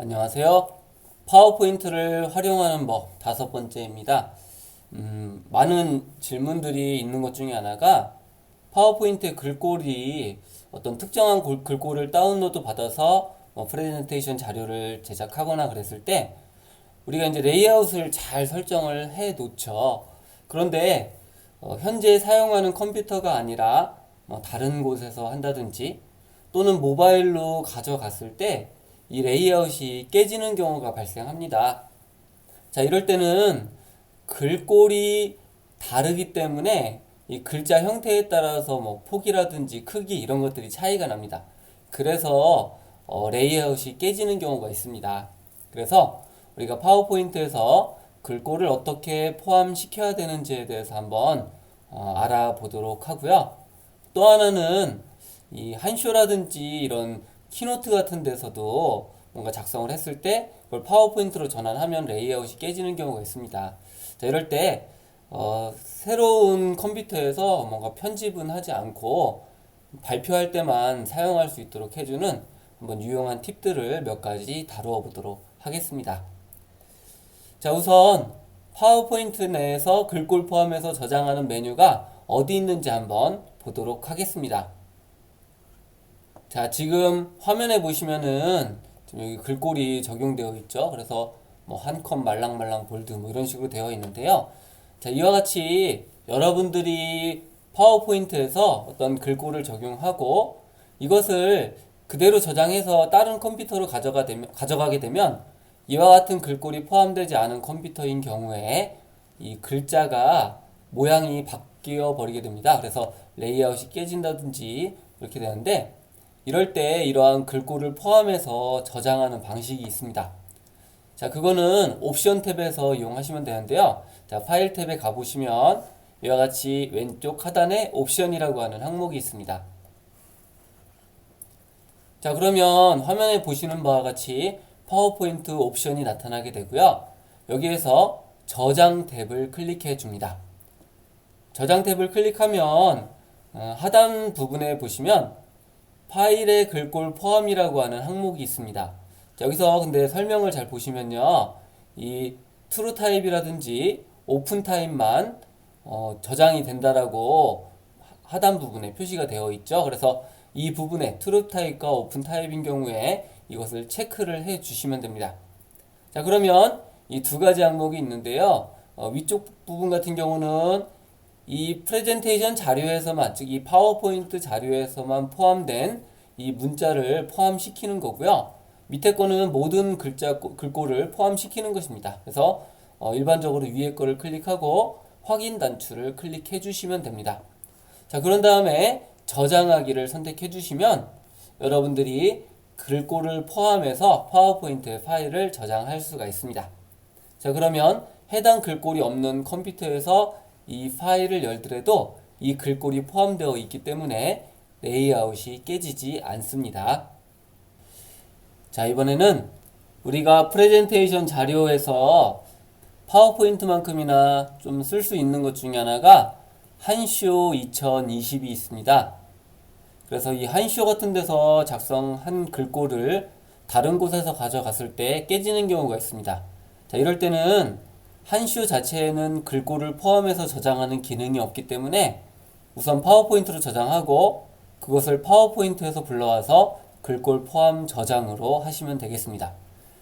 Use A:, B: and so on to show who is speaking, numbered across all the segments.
A: 안녕하세요. 파워포인트를 활용하는 법 다섯 번째입니다. 많은 질문들이 있는 것 중에 하나가 파워포인트의 글꼴이 어떤 특정한 글꼴을 다운로드 받아서 프레젠테이션 자료를 제작하거나 그랬을 때 우리가 이제 레이아웃을 잘 설정을 해 놓죠. 그런데 현재 사용하는 컴퓨터가 아니라 다른 곳에서 한다든지 또는 모바일로 가져갔을 때 이 레이아웃이 깨지는 경우가 발생합니다. 자, 이럴 때는 글꼴이 다르기 때문에 이 글자 형태에 따라서 폭이라든지 크기 이런 것들이 차이가 납니다. 그래서 레이아웃이 깨지는 경우가 있습니다. 그래서 우리가 파워포인트에서 글꼴을 어떻게 포함시켜야 되는지에 대해서 한번 알아보도록 하고요. 또 하나는 이 한쇼라든지 이런 키노트 같은 데서도 뭔가 작성을 했을 때 그걸 파워포인트로 전환하면 레이아웃이 깨지는 경우가 있습니다. 자, 이럴 때 새로운 컴퓨터에서 뭔가 편집은 하지 않고 발표할 때만 사용할 수 있도록 해주는 한번 유용한 팁들을 몇 가지 다루어 보도록 하겠습니다. 자, 우선 파워포인트 내에서 글꼴 포함해서 저장하는 메뉴가 어디 있는지 한번 보도록 하겠습니다. 자, 지금 화면에 보시면은 지금 여기 글꼴이 적용되어 있죠. 그래서 한 컷 말랑말랑 볼드 이런 식으로 되어 있는데요. 자, 이와 같이 여러분들이 파워포인트에서 어떤 글꼴을 적용하고 이것을 그대로 저장해서 다른 컴퓨터로 가져가게 되면 이와 같은 글꼴이 포함되지 않은 컴퓨터인 경우에 이 글자가 모양이 바뀌어 버리게 됩니다. 그래서 레이아웃이 깨진다든지 이렇게 되는데 이럴 때 이러한 글꼴을 포함해서 저장하는 방식이 있습니다. 자, 그거는 옵션 탭에서 이용하시면 되는데요. 자, 파일 탭에 가보시면 이와 같이 왼쪽 하단에 옵션이라고 하는 항목이 있습니다. 자, 그러면 화면에 보시는 바와 같이 파워포인트 옵션이 나타나게 되고요. 여기에서 저장 탭을 클릭해 줍니다. 저장 탭을 클릭하면 하단 부분에 보시면 파일의 글꼴 포함이라고 하는 항목이 있습니다. 자, 여기서 근데 설명을 잘 보시면요. 이 트루 타입이라든지 오픈 타입만 저장이 된다라고 하단 부분에 표시가 되어 있죠. 그래서 이 부분에 트루 타입과 오픈 타입인 경우에 이것을 체크를 해 주시면 됩니다. 자, 그러면 이 두 가지 항목이 있는데요. 위쪽 부분 같은 경우는 이 프레젠테이션 자료에서만, 즉 이 파워포인트 자료에서만 포함된 이 문자를 포함시키는 거고요. 밑에 거는 모든 글꼴을 포함시키는 것입니다. 그래서 일반적으로 위에 거를 클릭하고 확인 단추를 클릭해 주시면 됩니다. 자, 그런 다음에 저장하기를 선택해 주시면 여러분들이 글꼴을 포함해서 파워포인트 파일을 저장할 수가 있습니다. 자, 그러면 해당 글꼴이 없는 컴퓨터에서 이 파일을 열더라도 이 글꼴이 포함되어 있기 때문에 레이아웃이 깨지지 않습니다. 자, 이번에는 우리가 프레젠테이션 자료에서 파워포인트만큼이나 좀 쓸 수 있는 것 중에 하나가 한쇼 2020이 있습니다. 그래서 이 한쇼 같은 데서 작성한 글꼴을 다른 곳에서 가져갔을 때 깨지는 경우가 있습니다. 자, 이럴 때는 한쇼 자체에는 글꼴을 포함해서 저장하는 기능이 없기 때문에 우선 파워포인트로 저장하고 그것을 파워포인트에서 불러와서 글꼴 포함 저장으로 하시면 되겠습니다.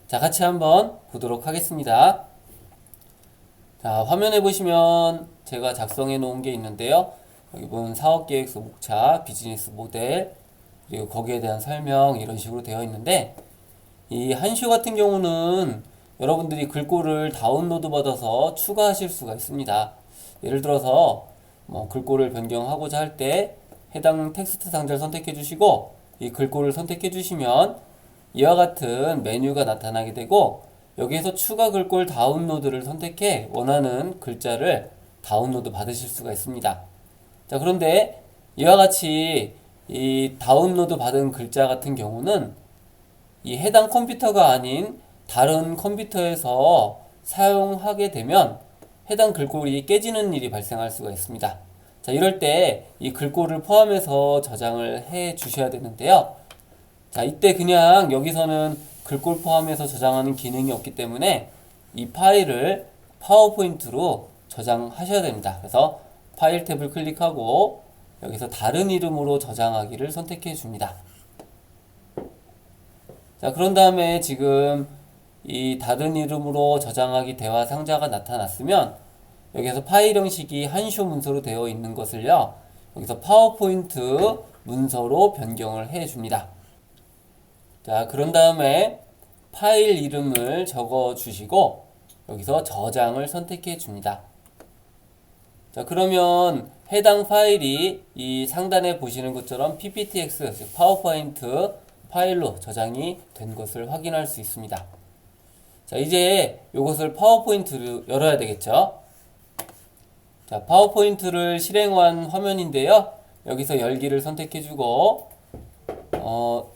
A: 자, 같이 한번 보도록 하겠습니다. 자, 화면에 보시면 제가 작성해 놓은 게 있는데요. 여기 보면 사업계획서 목차, 비즈니스 모델, 그리고 거기에 대한 설명 이런 식으로 되어 있는데 이 한쇼 같은 경우는 여러분들이 글꼴을 다운로드 받아서 추가하실 수가 있습니다. 예를 들어서 글꼴을 변경하고자 할 때 해당 텍스트 상자를 선택해 주시고 이 글꼴을 선택해 주시면 이와 같은 메뉴가 나타나게 되고 여기에서 추가 글꼴 다운로드를 선택해 원하는 글자를 다운로드 받으실 수가 있습니다. 자, 그런데 이와 같이 이 다운로드 받은 글자 같은 경우는 이 해당 컴퓨터가 아닌 다른 컴퓨터에서 사용하게 되면 해당 글꼴이 깨지는 일이 발생할 수가 있습니다. 자, 이럴 때 이 글꼴을 포함해서 저장을 해 주셔야 되는데요. 자, 이때 그냥 여기서는 글꼴 포함해서 저장하는 기능이 없기 때문에 이 파일을 파워포인트로 저장하셔야 됩니다. 그래서 파일 탭을 클릭하고 여기서 다른 이름으로 저장하기를 선택해 줍니다. 자, 그런 다음에 지금 이 다른 이름으로 저장하기 대화 상자가 나타났으면 여기서 파일 형식이 한쇼 문서로 되어 있는 것을요, 여기서 파워포인트 문서로 변경을 해 줍니다. 자, 그런 다음에 파일 이름을 적어 주시고 여기서 저장을 선택해 줍니다. 자, 그러면 해당 파일이 이 상단에 보시는 것처럼 pptx, 즉 파워포인트 파일로 저장이 된 것을 확인할 수 있습니다. 자, 이제 이것을 파워포인트로 열어야 되겠죠. 자, 파워포인트를 실행한 화면인데요, 여기서 열기를 선택해주고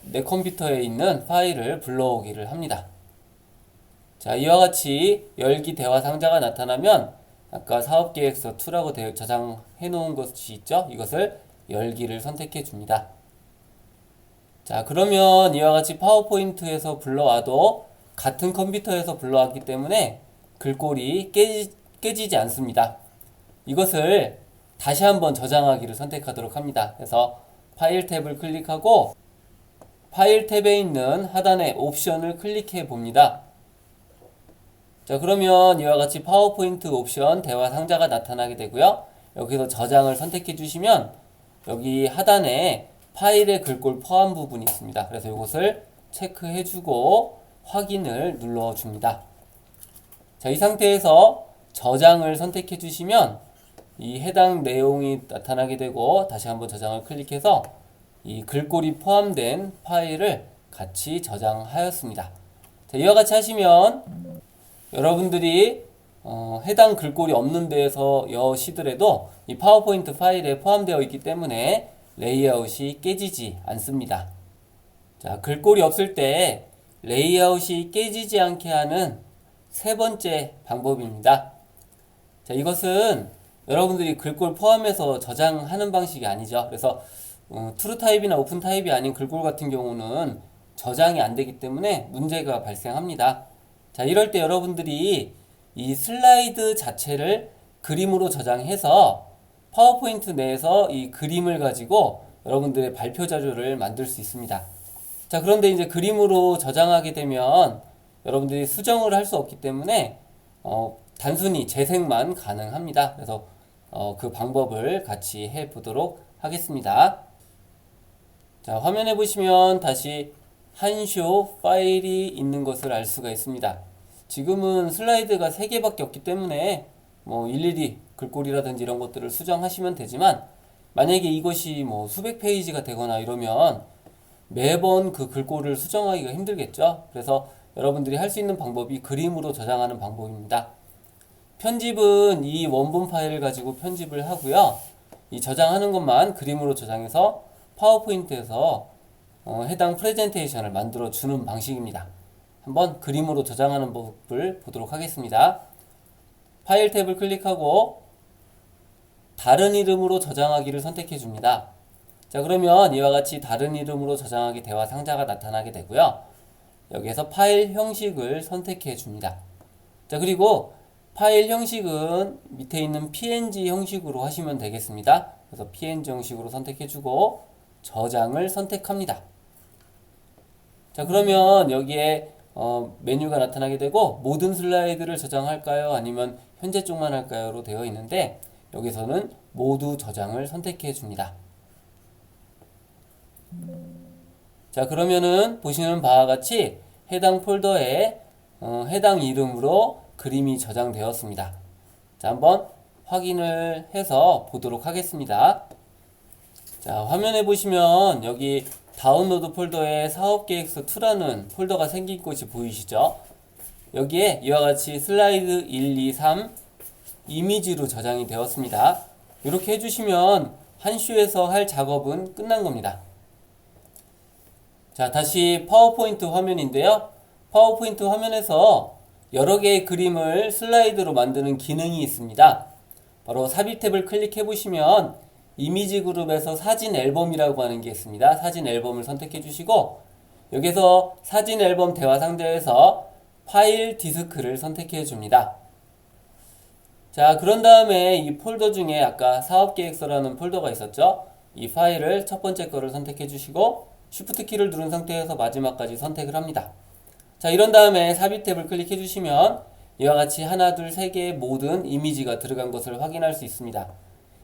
A: 내 컴퓨터에 있는 파일을 불러오기를 합니다. 자, 이와 같이 열기 대화 상자가 나타나면 아까 사업계획서 2라고 저장해 놓은 것이 있죠. 이것을 열기를 선택해 줍니다. 자, 그러면 이와 같이 파워포인트에서 불러와도 같은 컴퓨터에서 불러왔기 때문에 글꼴이 깨지지 않습니다. 이것을 다시 한번 저장하기를 선택하도록 합니다. 그래서 파일 탭을 클릭하고 파일 탭에 있는 하단의 옵션을 클릭해 봅니다. 자, 그러면 이와 같이 파워포인트 옵션 대화 상자가 나타나게 되고요. 여기서 저장을 선택해 주시면 여기 하단에 파일의 글꼴 포함 부분이 있습니다. 그래서 이것을 체크해 주고 확인을 눌러 줍니다. 자, 이 상태에서 저장을 선택해 주시면 이 해당 내용이 나타나게 되고 다시 한번 저장을 클릭해서 이 글꼴이 포함된 파일을 같이 저장하였습니다. 자, 이와 같이 하시면 여러분들이 해당 글꼴이 없는 데에서 여시더라도 이 파워포인트 파일에 포함되어 있기 때문에 레이아웃이 깨지지 않습니다. 자, 글꼴이 없을 때 레이아웃이 깨지지 않게 하는 세 번째 방법입니다. 자, 이것은 여러분들이 글꼴 포함해서 저장하는 방식이 아니죠. 그래서 트루 타입이나 오픈 타입이 아닌 글꼴 같은 경우는 저장이 안 되기 때문에 문제가 발생합니다. 자, 이럴 때 여러분들이 이 슬라이드 자체를 그림으로 저장해서 파워포인트 내에서 이 그림을 가지고 여러분들의 발표 자료를 만들 수 있습니다. 자, 그런데 이제 그림으로 저장하게 되면 여러분들이 수정을 할 수 없기 때문에 단순히 재생만 가능합니다. 그래서 그 방법을 같이 해 보도록 하겠습니다. 자, 화면에 보시면 다시 한쇼 파일이 있는 것을 알 수가 있습니다. 지금은 슬라이드가 3개밖에 없기 때문에 일일이 글꼴이라든지 이런 것들을 수정하시면 되지만 만약에 이것이 수백 페이지가 되거나 이러면 매번 그 글꼴을 수정하기가 힘들겠죠. 그래서 여러분들이 할 수 있는 방법이 그림으로 저장하는 방법입니다. 편집은 이 원본 파일을 가지고 편집을 하고요. 이 저장하는 것만 그림으로 저장해서 파워포인트에서 해당 프레젠테이션을 만들어 주는 방식입니다. 한번 그림으로 저장하는 법을 보도록 하겠습니다. 파일 탭을 클릭하고 다른 이름으로 저장하기를 선택해 줍니다. 자, 그러면 이와 같이 다른 이름으로 저장하기 대화 상자가 나타나게 되고요. 여기에서 파일 형식을 선택해 줍니다. 자, 그리고 파일 형식은 밑에 있는 png 형식으로 하시면 되겠습니다. 그래서 png 형식으로 선택해 주고 저장을 선택합니다. 자, 그러면 여기에 메뉴가 나타나게 되고 모든 슬라이드를 저장할까요? 아니면 현재 쪽만 할까요? 로 되어 있는데 여기서는 모두 저장을 선택해 줍니다. 자, 그러면은 보시는 바와 같이 해당 폴더에 해당 이름으로 그림이 저장되었습니다. 자, 한번 확인을 해서 보도록 하겠습니다. 자, 화면에 보시면 여기 다운로드 폴더에 사업계획서 2라는 폴더가 생긴 곳이 보이시죠? 여기에 이와 같이 슬라이드 1, 2, 3 이미지로 저장이 되었습니다. 이렇게 해주시면 한쇼에서 할 작업은 끝난 겁니다. 자, 다시 파워포인트 화면인데요. 파워포인트 화면에서 여러 개의 그림을 슬라이드로 만드는 기능이 있습니다. 바로 삽입 탭을 클릭해 보시면 이미지 그룹에서 사진 앨범이라고 하는 게 있습니다. 사진 앨범을 선택해 주시고 여기서 사진 앨범 대화 상자에서 파일 디스크를 선택해 줍니다. 자, 그런 다음에 이 폴더 중에 아까 사업계획서라는 폴더가 있었죠? 이 파일을 첫 번째 거를 선택해 주시고 Shift 키를 누른 상태에서 마지막까지 선택을 합니다. 자, 이런 다음에 삽입 탭을 클릭해 주시면 이와 같이 하나, 둘, 세 개의 모든 이미지가 들어간 것을 확인할 수 있습니다.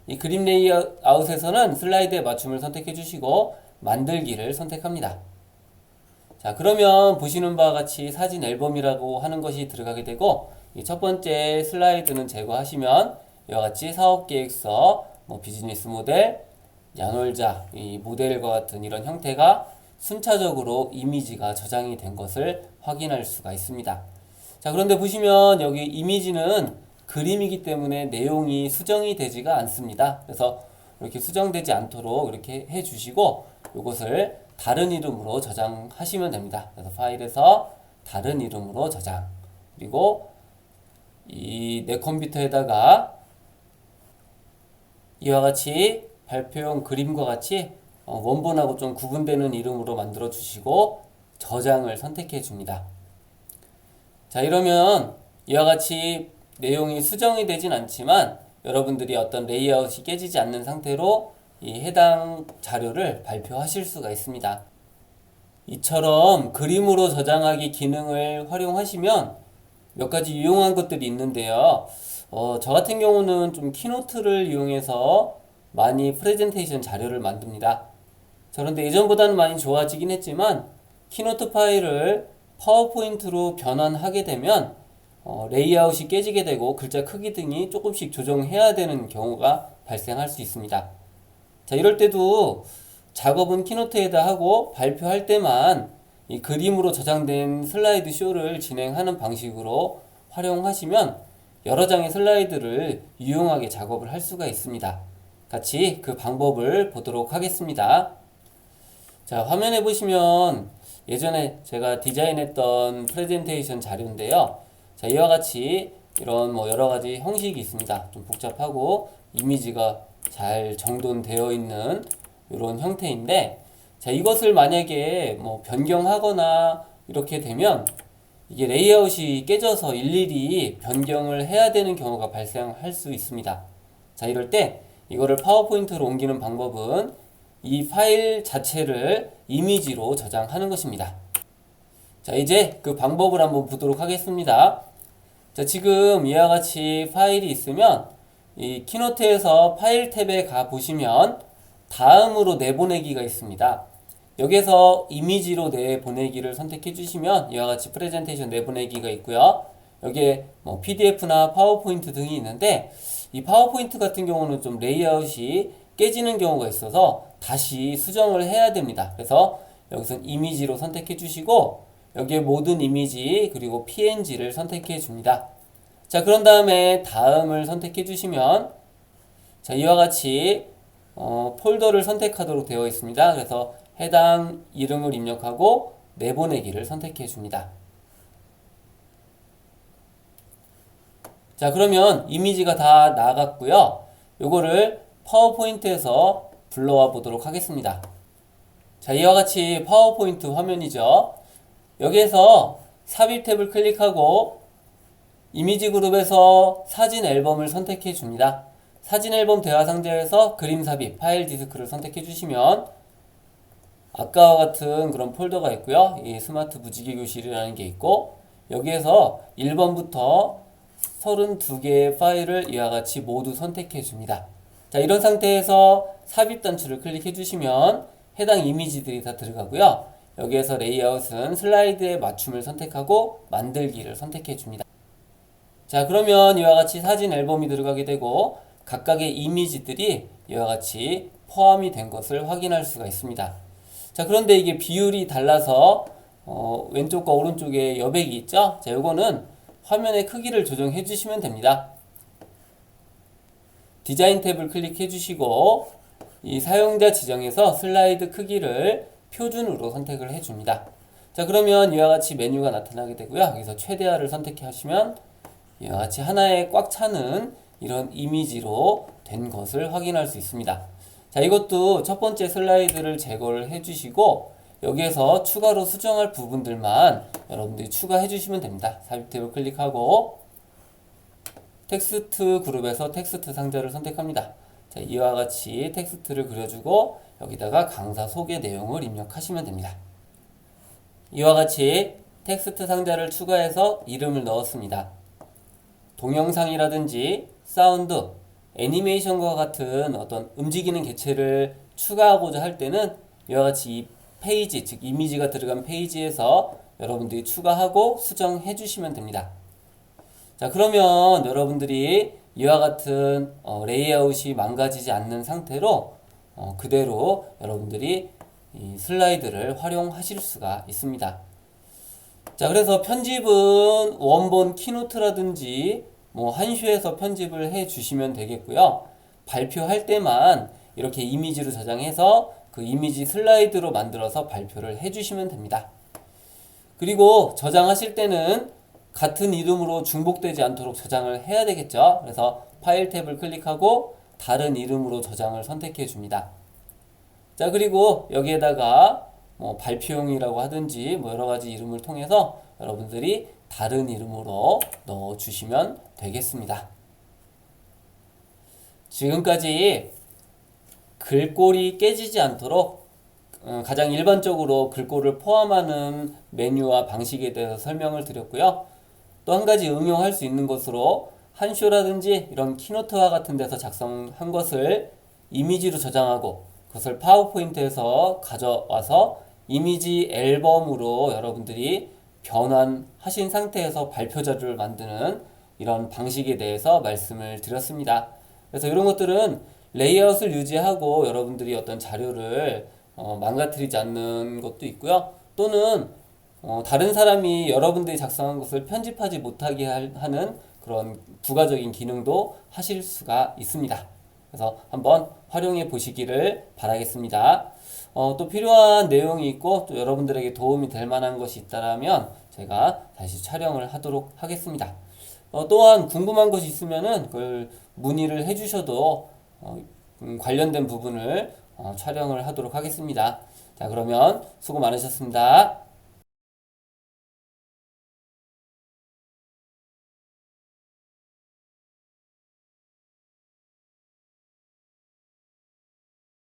A: 이 그림 레이아웃에서는 슬라이드에 맞춤을 선택해 주시고 만들기를 선택합니다. 자, 그러면 보시는 바와 같이 사진 앨범이라고 하는 것이 들어가게 되고 이 첫 번째 슬라이드는 제거하시면 이와 같이 사업계획서, 비즈니스 모델, 야놀자, 이 모델과 같은 이런 형태가 순차적으로 이미지가 저장이 된 것을 확인할 수가 있습니다. 자, 그런데 보시면 여기 이미지는 그림이기 때문에 내용이 수정이 되지가 않습니다. 그래서 이렇게 수정되지 않도록 이렇게 해주시고 이것을 다른 이름으로 저장하시면 됩니다. 그래서 파일에서 다른 이름으로 저장, 그리고 이 내 컴퓨터에다가 이와 같이 발표용 그림과 같이 원본하고 좀 구분되는 이름으로 만들어 주시고 저장을 선택해 줍니다. 자, 이러면 이와 같이 내용이 수정이 되진 않지만 여러분들이 어떤 레이아웃이 깨지지 않는 상태로 이 해당 자료를 발표하실 수가 있습니다. 이처럼 그림으로 저장하기 기능을 활용하시면 몇 가지 유용한 것들이 있는데요. 저 같은 경우는 좀 키노트를 이용해서 많이 프레젠테이션 자료를 만듭니다. 그런데 예전보다는 많이 좋아지긴 했지만 키노트 파일을 파워포인트로 변환하게 되면 레이아웃이 깨지게 되고 글자 크기 등이 조금씩 조정해야 되는 경우가 발생할 수 있습니다. 자, 이럴 때도 작업은 키노트에다 하고 발표할 때만 이 그림으로 저장된 슬라이드 쇼를 진행하는 방식으로 활용하시면 여러 장의 슬라이드를 유용하게 작업을 할 수가 있습니다. 같이 그 방법을 보도록 하겠습니다. 자, 화면에 보시면 예전에 제가 디자인했던 프레젠테이션 자료인데요. 자, 이와 같이 이런 여러 가지 형식이 있습니다. 좀 복잡하고 이미지가 잘 정돈되어 있는 이런 형태인데, 자, 이것을 만약에 변경하거나 이렇게 되면 이게 레이아웃이 깨져서 일일이 변경을 해야 되는 경우가 발생할 수 있습니다. 자, 이럴 때 이거를 파워포인트로 옮기는 방법은 이 파일 자체를 이미지로 저장하는 것입니다. 자, 이제 그 방법을 한번 보도록 하겠습니다. 자, 지금 이와 같이 파일이 있으면 이 키노트에서 파일 탭에 가 보시면 다음으로 내보내기가 있습니다. 여기에서 이미지로 내보내기를 선택해 주시면 이와 같이 프레젠테이션 내보내기가 있고요. 여기에 PDF나 파워포인트 등이 있는데 이 파워포인트 같은 경우는 좀 레이아웃이 깨지는 경우가 있어서 다시 수정을 해야 됩니다. 그래서 여기서 이미지로 선택해 주시고 여기에 모든 이미지 그리고 PNG를 선택해 줍니다. 자, 그런 다음에 다음을 선택해 주시면 자, 이와 같이 폴더를 선택하도록 되어 있습니다. 그래서 해당 이름을 입력하고 내보내기를 선택해 줍니다. 자, 그러면 이미지가 다 나갔고요. 요거를 파워포인트에서 불러와 보도록 하겠습니다. 자, 이와 같이 파워포인트 화면이죠. 여기에서 삽입 탭을 클릭하고 이미지 그룹에서 사진 앨범을 선택해 줍니다. 사진 앨범 대화 상자에서 그림 삽입 파일 디스크를 선택해 주시면 아까와 같은 그런 폴더가 있고요. 이 스마트 무지개 교실이라는 게 있고 여기에서 1번부터 32개의 파일을 이와 같이 모두 선택해 줍니다. 자, 이런 상태에서 삽입 단추를 클릭해 주시면 해당 이미지들이 다 들어가고요. 여기에서 레이아웃은 슬라이드에 맞춤을 선택하고 만들기를 선택해 줍니다. 자, 그러면 이와 같이 사진 앨범이 들어가게 되고 각각의 이미지들이 이와 같이 포함이 된 것을 확인할 수가 있습니다. 자, 그런데 이게 비율이 달라서 왼쪽과 오른쪽에 여백이 있죠? 자, 요거는 화면의 크기를 조정해 주시면 됩니다. 디자인 탭을 클릭해 주시고 이 사용자 지정에서 슬라이드 크기를 표준으로 선택을 해 줍니다. 자, 그러면 이와 같이 메뉴가 나타나게 되고요. 여기서 최대화를 선택하시면 이와 같이 하나에 꽉 차는 이런 이미지로 된 것을 확인할 수 있습니다. 자, 이것도 첫 번째 슬라이드를 제거를 해주시고 여기에서 추가로 수정할 부분들만 여러분들이 추가해 주시면 됩니다. 삽입 탭을 클릭하고 텍스트 그룹에서 텍스트 상자를 선택합니다. 자, 이와 같이 텍스트를 그려주고 여기다가 강사 소개 내용을 입력하시면 됩니다. 이와 같이 텍스트 상자를 추가해서 이름을 넣었습니다. 동영상이라든지 사운드, 애니메이션과 같은 어떤 움직이는 개체를 추가하고자 할 때는 이와 같이 이 페이지, 즉 이미지가 들어간 페이지에서 여러분들이 추가하고 수정해 주시면 됩니다. 자, 그러면 여러분들이 이와 같은 레이아웃이 망가지지 않는 상태로 그대로 여러분들이 이 슬라이드를 활용하실 수가 있습니다. 자, 그래서 편집은 원본 키노트라든지 한슈에서 편집을 해 주시면 되겠고요. 발표할 때만 이렇게 이미지로 저장해서 그 이미지 슬라이드로 만들어서 발표를 해 주시면 됩니다. 그리고 저장하실 때는 같은 이름으로 중복되지 않도록 저장을 해야 되겠죠. 그래서 파일 탭을 클릭하고 다른 이름으로 저장을 선택해 줍니다. 자, 그리고 여기에다가 발표용이라고 하든지 여러 가지 이름을 통해서 여러분들이 다른 이름으로 넣어 주시면 되겠습니다. 지금까지 글꼴이 깨지지 않도록 가장 일반적으로 글꼴을 포함하는 메뉴와 방식에 대해서 설명을 드렸고요. 또 한 가지 응용할 수 있는 것으로 한쇼라든지 이런 키노트와 같은 데서 작성한 것을 이미지로 저장하고 그것을 파워포인트에서 가져와서 이미지 앨범으로 여러분들이 변환하신 상태에서 발표 자료를 만드는 이런 방식에 대해서 말씀을 드렸습니다. 그래서 이런 것들은 레이아웃을 유지하고 여러분들이 어떤 자료를 망가뜨리지 않는 것도 있고요. 또는 다른 사람이 여러분들이 작성한 것을 편집하지 못하게 하는 그런 부가적인 기능도 하실 수가 있습니다. 그래서 한번 활용해 보시기를 바라겠습니다. 또 필요한 내용이 있고 또 여러분들에게 도움이 될 만한 것이 있다면 제가 다시 촬영을 하도록 하겠습니다. 또한 궁금한 것이 있으면은 그걸 문의를 해주셔도 관련된 부분을 촬영을 하도록 하겠습니다. 자, 그러면 수고 많으셨습니다.